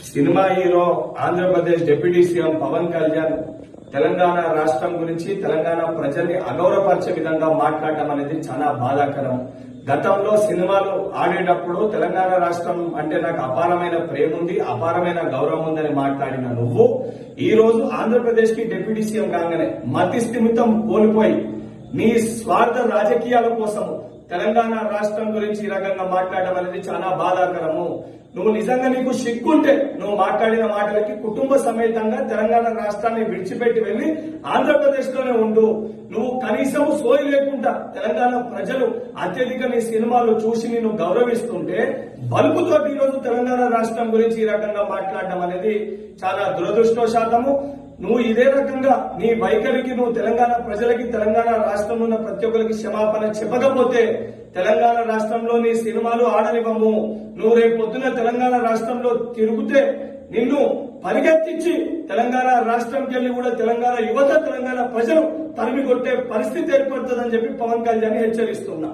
Cinema hero Andhra Pradesh deputy CM Pawan Kalyan Telangana రాష్ట్రం గురించి తెలంగాణ ప్రజల్ని అగౌరవపరిచే విధంగా మాట్లాడటం అనేది చాలా బాధాకరం. గతంలో సినిమాలు ఆడేటప్పుడు తెలంగాణ రాష్ట్రం అంటే నాకు అపారమైన ప్రేమ ఉంది, అపారమైన గౌరవం ఉందని మాట్లాడిన నువ్వు ఈ రోజు ఆంధ్రప్రదేశ్ కి డిప్యూటీ సీఎం కాగానే మతి స్థిమితం కోల్పోయి నీ స్వార్థ రాజకీయాల కోసం తెలంగాణ రాష్ట్రం గురించి ఈ రకంగా మాట్లాడడం అనేది చాలా బాధాకరము. నువ్వు నిజంగా నీకు సిగ్గుంటే నువ్వు మాట్లాడిన మాటలకి కుటుంబ సమేతంగా తెలంగాణ రాష్ట్రాన్ని విడిచిపెట్టి వెళ్లి ఆంధ్రప్రదేశ్ లోనే ఉండు. నువ్వు కనీసం సోయి లేకుండా తెలంగాణ ప్రజలు అత్యధిక నీ సినిమాలు చూసి నిన్ను గౌరవిస్తుంటే బలుపుతో ఈ రోజు తెలంగాణ రాష్ట్రం గురించి ఈ రకంగా మాట్లాడడం అనేది చాలా దురదృష్టవశాతము. నువ్వు ఇదే రకంగా నీ వైఖరికి నువ్వు తెలంగాణ ప్రజలకి తెలంగాణ రాష్ట్రంలో ఉన్న ప్రతి ఒక్కరికి క్షమాపణ చెప్పకపోతే తెలంగాణ రాష్ట్రంలో నీ సినిమాలు ఆడనివ్వము. నువ్వు రేపు పొద్దున తెలంగాణ రాష్ట్రంలో తిరుగుతే నిన్ను పరిగెత్తించి తెలంగాణ రాష్ట్రంకి వెళ్లి కూడా తెలంగాణ యువత తెలంగాణ ప్రజలు తరిమి కొట్టే పరిస్థితి ఏర్పడుతుందని చెప్పి పవన్ కళ్యాణ్ హెచ్చరిస్తున్నా.